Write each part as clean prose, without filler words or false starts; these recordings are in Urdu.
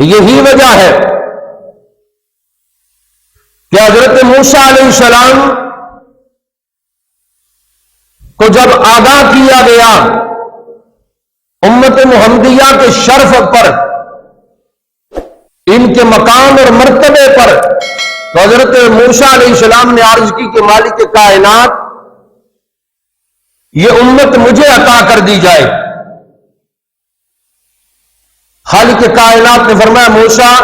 یہی وجہ ہے کہ حضرت موسیٰ علیہ السلام کو جب آگاہ کیا گیا امت محمدیہ کے شرف پر، ان کے مقام اور مرتبے پر، تو حضرت موسیٰ علیہ السلام نے عرض کی کہ مالک کائنات یہ امت مجھے عطا کر دی جائے۔ خالق کائنات نے فرمایا موسیٰ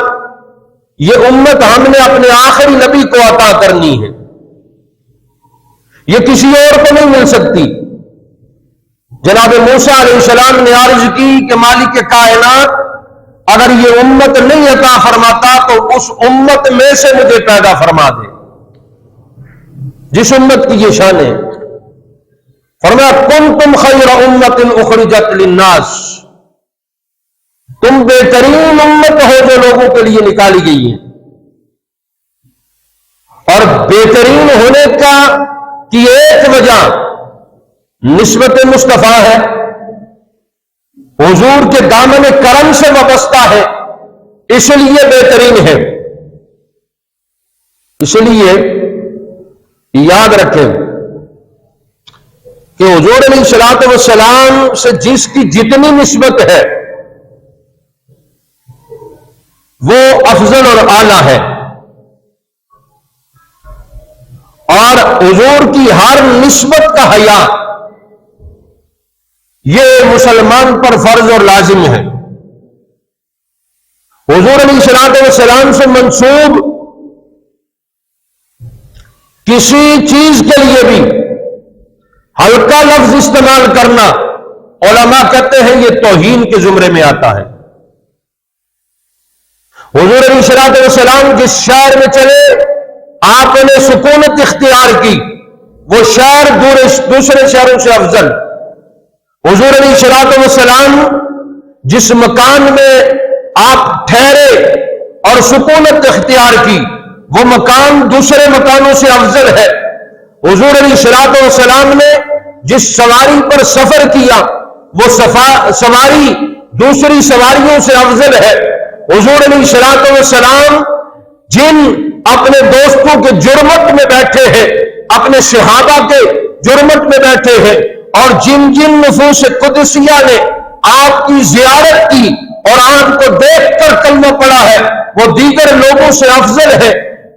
یہ امت ہم نے اپنے آخری نبی کو عطا کرنی ہے، یہ کسی اور کو نہیں مل سکتی۔ جناب موسیٰ علیہ السلام نے عرض کی کہ مالک کائنات اگر یہ امت نہیں عطا فرماتا تو اس امت میں سے مجھے پیدا فرما دے، جس امت کی یہ شان ہے۔ فرمایا کنتم خیر امت اخرجت للناس، تم بہترین امت ہو جو لوگوں کے لیے نکالی گئی ہے، اور بہترین ہونے کی ایک وجہ نسبت مصطفیٰ ہے، حضور کے دامن کرم سے وابستہ ہے، اس لیے بہترین ہے۔ اس لیے یاد رکھیں کہ حضور علیہ الصلوۃ والسلام سے جس کی جتنی نسبت ہے وہ افضل اور اعلیٰ ہے، اور حضور کی ہر نسبت کا حیا یہ مسلمان پر فرض اور لازم ہے۔ حضور علیہ الصلوۃ والسلام سے منسوب کسی چیز کے لیے بھی ہلکا لفظ استعمال کرنا علماء کہتے ہیں یہ توہین کے زمرے میں آتا ہے۔ حضور علیہ الصلوۃ والسلام جس شہر میں چلے آپ نے سکونت اختیار کی، وہ شہر دوسرے شہروں سے افضل۔ حضور علیہ الصلوۃ والسلام جس مکان میں آپ ٹھہرے اور سکونت اختیار کی، وہ مکان دوسرے مکانوں سے افضل ہے۔ حضور علیہ الصلوۃ والسلام نے جس سواری پر سفر کیا وہ سواری دوسری سواریوں سے افضل ہے۔ حضور علیہ الصلوۃ والسلام جن اپنے دوستوں کے جرمت میں بیٹھے ہیں، اپنے صحابہ کے جرمت میں بیٹھے ہیں، اور جن جن نفوس قدسیہ نے آپ کی زیارت کی اور آپ کو دیکھ کر کلمہ پڑھا ہے، وہ دیگر لوگوں سے افضل ہے۔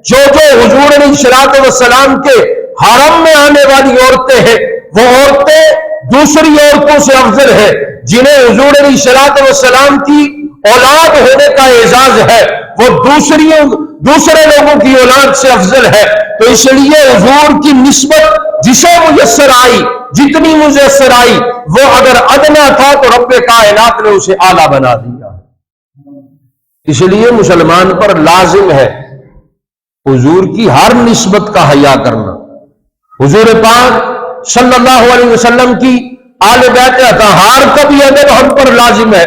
جو حضور علیہ الصلوۃ والسلام کے حرم میں آنے والی عورتیں ہیں، وہ عورتیں دوسری عورتوں سے افضل ہے۔ جنہیں حضور علیہ الصلوۃ والسلام کی اولاد ہونے کا اعزاز ہے، وہ دوسرے لوگوں کی اولاد سے افضل ہے۔ تو اس لیے حضور کی نسبت جسے میسر آئی، جتنی میسر آئی، وہ اگر ادنا تھا تو رب کائنات نے اسے اعلیٰ بنا دیا۔ اس لیے مسلمان پر لازم ہے حضور کی ہر نسبت کا حیا کرنا۔ حضور پاک صلی اللہ علیہ وسلم کی آل بیت اطہار کا بھی ادب ہم پر لازم ہے،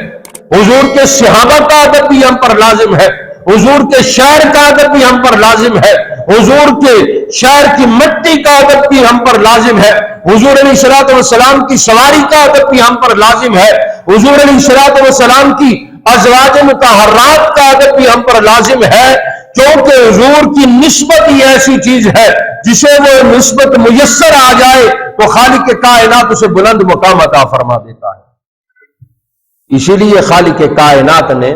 حضور کے صحابہ کا ادب بھی ہم پر لازم ہے، حضور کے شہر کا ادب بھی ہم پر لازم ہے، حضور کے شہر کی مٹی کا ادب بھی ہم پر لازم ہے، حضور علیہ الصلوۃ والسلام کی سواری کا ادب بھی ہم پر لازم ہے، حضور علیہ الصلوۃ والسلام کی ازواج مطہرات کا ادب بھی ہم پر لازم ہے، کیونکہ حضور کی نسبت ہی ایسی چیز ہے جسے وہ نسبت میسر آ جائے تو خالق کائنات اسے بلند مقام عطا فرما دیتا ہے۔ اسی لیے خالق کائنات نے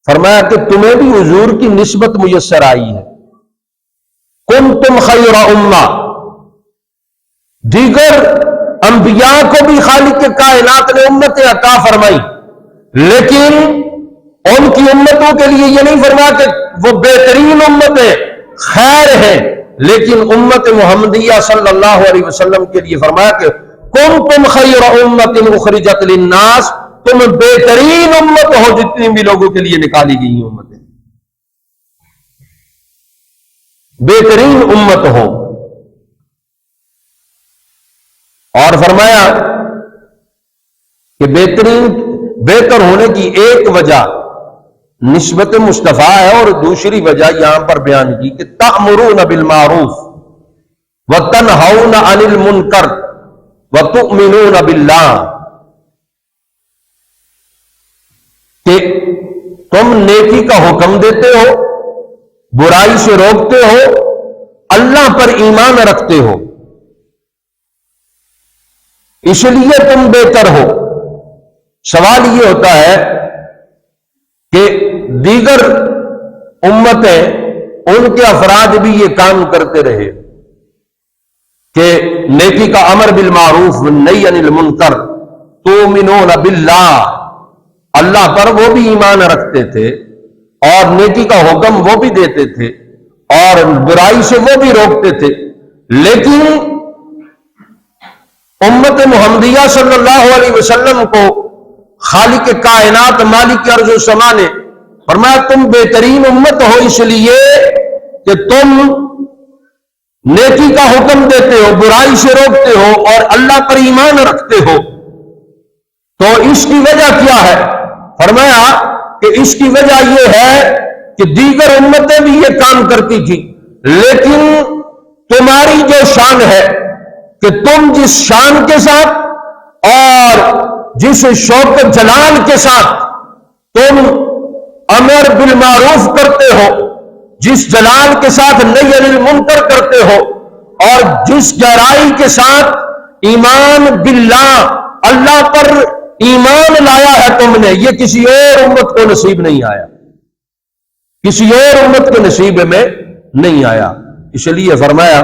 فرمایا کہ تمہیں بھی حضور کی نسبت میسر آئی ہے۔ کنتم خیر امہ، دیگر انبیاء کو بھی خالق کائنات نے امت عطا فرمائی، لیکن ان کی امتوں کے لیے یہ نہیں فرمایا کہ وہ بہترین امت ہے، خیر ہے، لیکن امت محمدیہ صلی اللہ علیہ وسلم کے لیے فرمایا کہ کنتم خیر امت اخرجت للناس، تم بہترین امت ہو جتنی بھی لوگوں کے لیے نکالی گئی امتیں، بہترین امت ہو۔ اور فرمایا کہ بہتر ہونے کی ایک وجہ نسبت مصطفیٰ ہے، اور دوسری وجہ یہاں پر بیان کی کہ تأمرون بالمعروف وتنہون عن المنکر وتؤمنون باللہ، کہ تم نیکی کا حکم دیتے ہو، برائی سے روکتے ہو، اللہ پر ایمان رکھتے ہو، اس لیے تم بہتر ہو۔ سوال یہ ہوتا ہے کہ دیگر امتیں، ان کے افراد بھی یہ کام کرتے رہے کہ نیکی کا امر بالمعروف والنہی عن المنکر، تؤمنون باللہ، اللہ پر وہ بھی ایمان رکھتے تھے اور نیکی کا حکم وہ بھی دیتے تھے اور برائی سے وہ بھی روکتے تھے، لیکن امت محمدیہ صلی اللہ علیہ وسلم کو خالق کائنات مالک ارض و سما نے فرمایا تم بہترین امت ہو اس لیے کہ تم نیکی کا حکم دیتے ہو، برائی سے روکتے ہو اور اللہ پر ایمان رکھتے ہو۔ تو اس کی وجہ کیا ہے؟ فرمایا کہ اس کی وجہ یہ ہے کہ دیگر امتیں بھی یہ کام کرتی تھی، لیکن تمہاری جو شان ہے کہ تم جس شان کے ساتھ اور جس شوکت جلال کے ساتھ تم امر بالمعروف کرتے ہو، جس جلال کے ساتھ نہی عن المنکر کرتے ہو، اور جس گہرائی کے ساتھ ایمان باللہ، اللہ پر ایمان لایا ہے تم نے، یہ کسی اور امت کو نصیب نہیں آیا، کسی اور امت کے نصیب میں نہیں آیا۔ اس لیے فرمایا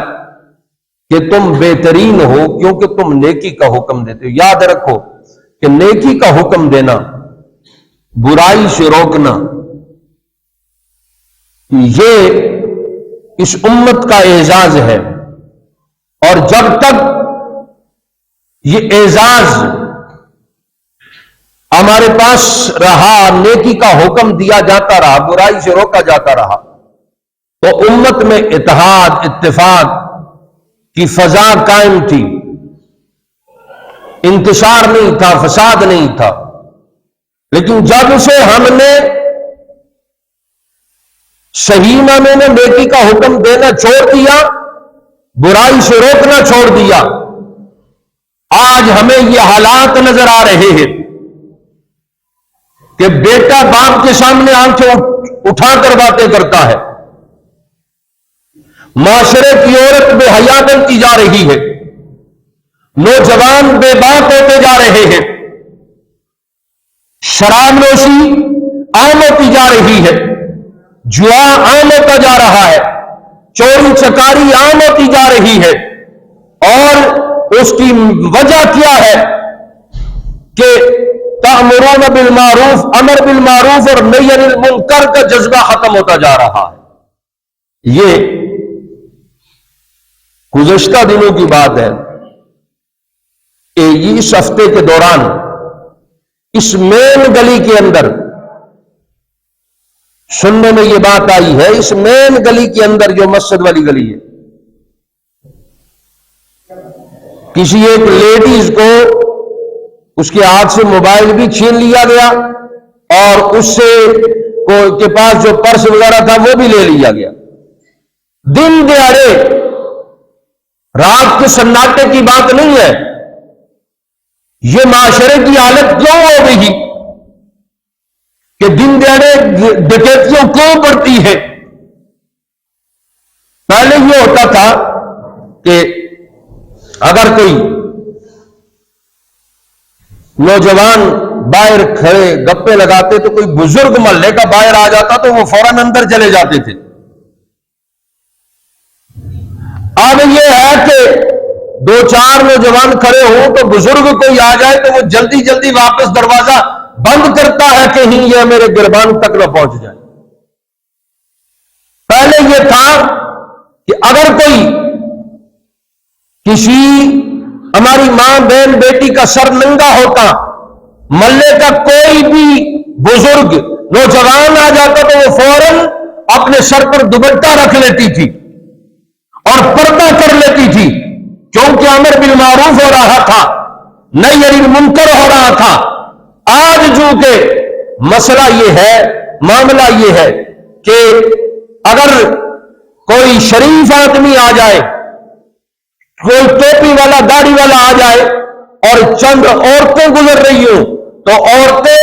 کہ تم بہترین ہو کیونکہ تم نیکی کا حکم دیتے ہو۔ یاد رکھو کہ نیکی کا حکم دینا، برائی سے روکنا، یہ اس امت کا اعزاز ہے، اور جب تک یہ اعزاز ہمارے پاس رہا، نیکی کا حکم دیا جاتا رہا، برائی سے روکا جاتا رہا، تو امت میں اتحاد اتفاق کی فضا قائم تھی، انتشار نہیں تھا، فساد نہیں تھا۔ لیکن جب سے ہم نے صحیح معنی میں نیکی کا حکم دینا چھوڑ دیا، برائی سے روکنا چھوڑ دیا، آج ہمیں یہ حالات نظر آ رہے ہیں کہ بیٹا باپ کے سامنے آنکھیں اٹھا کر باتیں کرتا ہے، معاشرے کی عورت بے حیا بنتی جا رہی ہے، نوجوان بے باک ہوتے جا رہے ہیں، شراب نوشی عام ہوتی جا رہی ہے، جوا عام ہوتا جا رہا ہے، چوری چکاری عام ہوتی جا رہی ہے، اور اس کی وجہ کیا ہے کہ تأمرون بالمعروف، امر بالمعروف اور نہی عن المنکر کا جذبہ ختم ہوتا جا رہا ہے۔ یہ گزشتہ دنوں کی بات ہے کہ اس ہفتے کے دوران اس مین گلی کے اندر سننے میں یہ بات آئی ہے، اس مین گلی کے اندر جو مسجد والی گلی ہے، کسی ایک لیڈیز کو اس کے ہاتھ سے موبائل بھی چھین لیا گیا اور اس سے کے پاس جو پرس وغیرہ تھا وہ بھی لے لیا گیا۔ دن دیہڑے، رات کے سناٹے کی بات نہیں ہے، یہ معاشرے کی حالت کیوں ہو گئی کہ دن دیہڑے ڈکیتیوں کیوں بڑھتی ہے؟ پہلے یہ ہوتا تھا کہ اگر کوئی نوجوان باہر کھڑے گپے لگاتے تو کوئی بزرگ محلے کا باہر آ جاتا تو وہ فوراً اندر چلے جاتے تھے۔ اب یہ ہے کہ دو چار نوجوان کھڑے ہوں تو بزرگ کوئی آ جائے تو وہ جلدی جلدی واپس دروازہ بند کرتا ہے کہیں یہ میرے گربان تک نہ پہنچ جائے۔ پہلے یہ تھا کہ اگر کوئی کسی ہماری ماں بہن بیٹی کا سر ننگا ہوتا، محلے کا کوئی بھی بزرگ نوجوان آ جاتا تو وہ فوراً اپنے سر پر دوپٹہ رکھ لیتی تھی اور پردہ کر لیتی تھی، کیونکہ امر بالمعروف ہو رہا تھا، نہی عن المنکر ہو رہا تھا۔ آج جو کہ مسئلہ یہ ہے، معاملہ یہ ہے کہ اگر کوئی شریف آدمی آ جائے، کوئی ٹوپی والا داڑھی والا آ جائے اور چند عورتیں گزر رہی ہوں تو عورتیں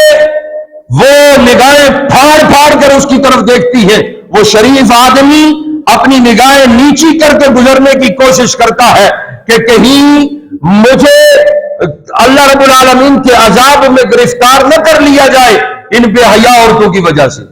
وہ نگاہیں پھاڑ پھاڑ کر اس کی طرف دیکھتی ہے. وہ شریف آدمی اپنی نگاہیں نیچی کر کے گزرنے کی کوشش کرتا ہے کہ کہیں مجھے اللہ رب العالمین کے عذاب میں گرفتار نہ کر لیا جائے ان بے حیا عورتوں کی وجہ سے.